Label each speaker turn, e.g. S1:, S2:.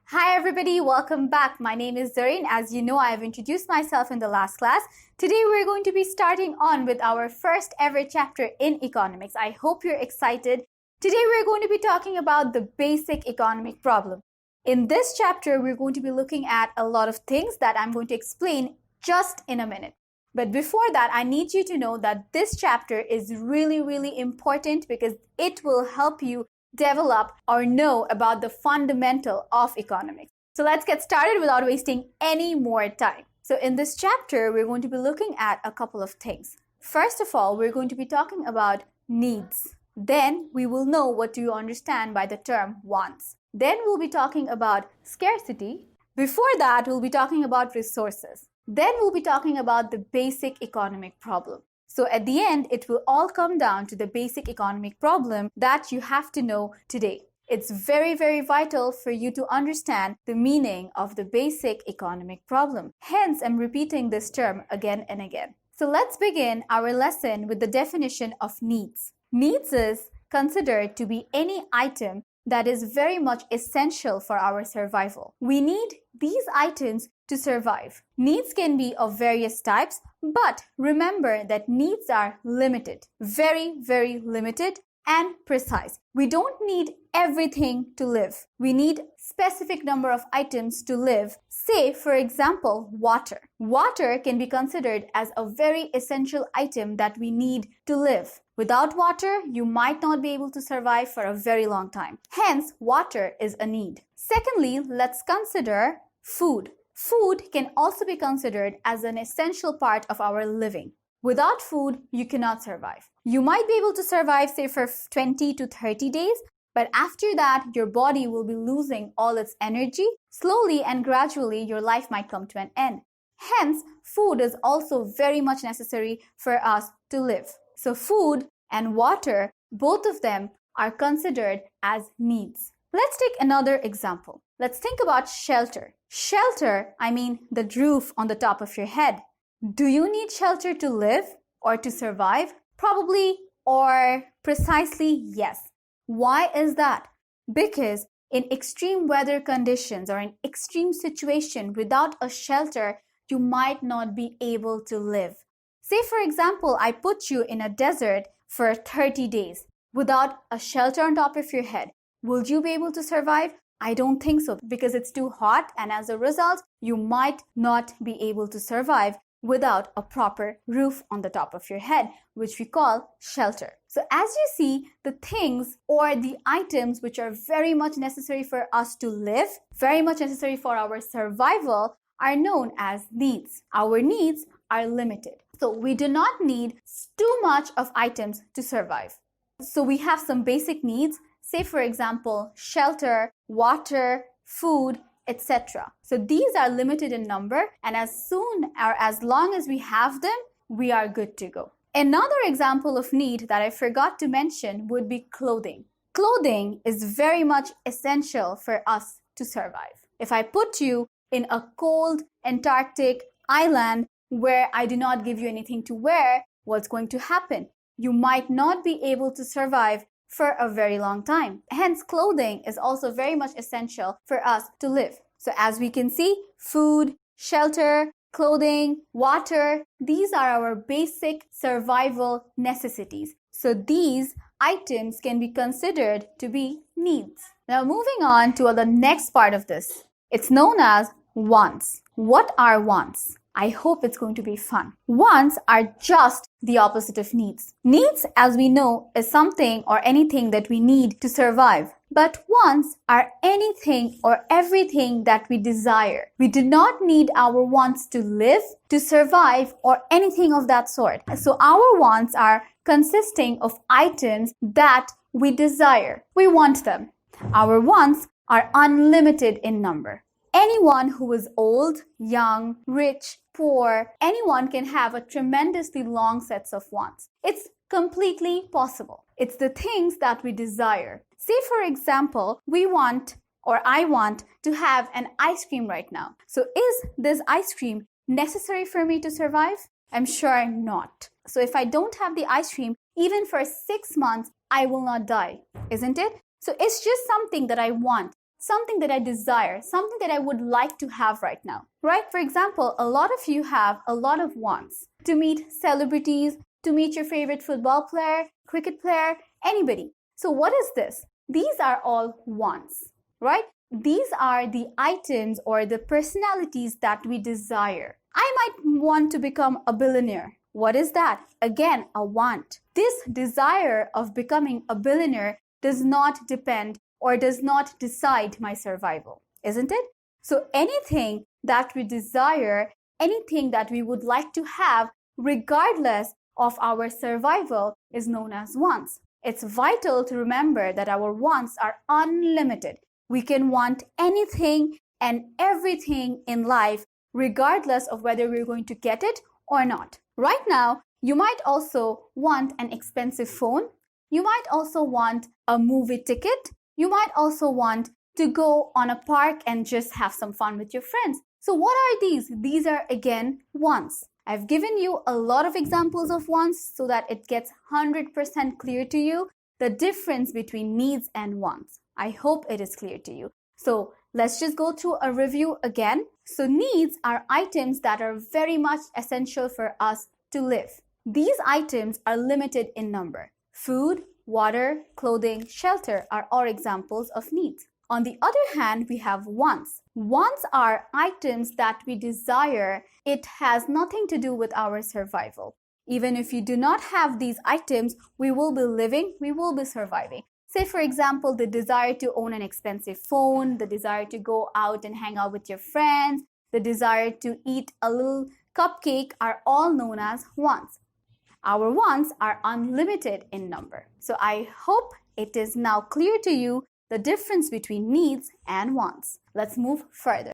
S1: Hi everybody, welcome back. My name is Zareen. As you know, I have introduced myself in the last class. Today we're going to be starting on with our first ever chapter in economics. I hope you're excited. Today we're going to be talking about the basic economic problem. In this chapter, we're going to be looking at a lot of things that I'm going to explain just in a minute. But before that, I need you to know that this chapter is really important because it will help you develop or know about the fundamental of economics. So let's get started without wasting any more time. So in this chapter, we're going to be looking at a couple of things. First of all, we're going to be talking about needs. Then we will know what do you understand by the term wants. Then we'll be talking about scarcity. Before that, we'll be talking about resources. Then we'll be talking about the basic economic problem. So at the end, it will all come down to the basic economic problem that you have to know today. It's very vital for you to understand the meaning of the basic economic problem. Hence, I'm repeating this term again and again. So let's begin our lesson with the definition of needs. Needs is considered to be any item that is very much essential for our survival. We need these items to survive. Needs can be of various types, but remember that needs are limited, very limited and precise. We don't need everything to live. We need specific number of items to live. Say, for example, water. Water can be considered as a very essential item that we need to live. Without water, you might not be able to survive for a very long time. Hence, water is a need. Secondly, let's consider food. Food can also be considered as an essential part of our living. Without food, you cannot survive. You might be able to survive, say, for 20 to 30 days, but after that, your body will be losing all its energy. Slowly and gradually, your life might come to an end. Hence, food is also very much necessary for us to live. So food and water, both of them are considered as needs. Let's take another example. Let's think about shelter. Shelter, I mean the roof on the top of your head. Do you need shelter to live or to survive? Probably or precisely yes. Why is that? Because in extreme weather conditions or in extreme situation without a shelter, you might not be able to live. Say, for example, I put you in a desert for 30 days without a shelter on top of your head. Will you be able to survive? I don't think so because it's too hot, and as a result, you might not be able to survive without a proper roof on the top of your head, which we call shelter. So as you see, the things or the items which are very much necessary for us to live, very much necessary for our survival, are known as needs. Our needs are limited. So we do not need too much of items to survive. So we have some basic needs, say for example, shelter, water, food, etc. So these are limited in number, and as soon or as long as we have them, we are good to go. Another example of need that I forgot to mention would be clothing. Clothing is very much essential for us to survive. If I put you in a cold Antarctic island where I do not give you anything to wear, what's going to happen? You might not be able to survive for a very long time. Hence, clothing is also very much essential for us to live. So as we can see, food, shelter, clothing, water, these are our basic survival necessities. So these items can be considered to be needs. Now moving on to the next part of this. It's known as wants. What are wants? I hope it's going to be fun. Wants are just the opposite of needs. Needs, as we know, is something or anything that we need to survive. But wants are anything or everything that we desire. We do not need our wants to live, to survive, or anything of that sort. So our wants are consisting of items that we desire. We want them. Our wants are unlimited in number. Anyone who is old, young, rich, poor, anyone can have a tremendously long sets of wants. It's completely possible. It's the things that we desire. Say, for example, I want to have an ice cream right now. So is this ice cream necessary for me to survive? I'm sure not. So if I don't have the ice cream, even for 6 months, I will not die, isn't it? So it's just something that I want, something that I desire, something that I would like to have right now, right? For example, a lot of you have a lot of wants to meet celebrities, to meet your favorite football player, cricket player, anybody. So what is this? These are all wants, right? These are the items or the personalities that we desire. I might want to become a billionaire. What is that? Again, a want. This desire of becoming a billionaire does not depend or does not decide my survival, isn't it? So anything that we desire, anything that we would like to have, regardless of our survival, is known as wants. It's vital to remember that our wants are unlimited. We can want anything and everything in life, regardless of whether we're going to get it or not. Right now, you might also want an expensive phone. You might also want a movie ticket. You might also want to go on a park and just have some fun with your friends. So what are these? These are again wants. I've given you a lot of examples of wants so that it gets 100% clear to you the difference between needs and wants. I hope it is clear to you. So let's just go through a review again. So needs are items that are very much essential for us to live. These items are limited in number. Food, water, clothing, shelter are all examples of needs. On the other hand, we have wants. Wants are items that we desire. It has nothing to do with our survival. Even if you do not have these items, we will be living, we will be surviving. Say, for example, the desire to own an expensive phone, the desire to go out and hang out with your friends, the desire to eat a little cupcake are all known as wants. Our wants are unlimited in number. So I hope it is now clear to you the difference between needs and wants. Let's move further.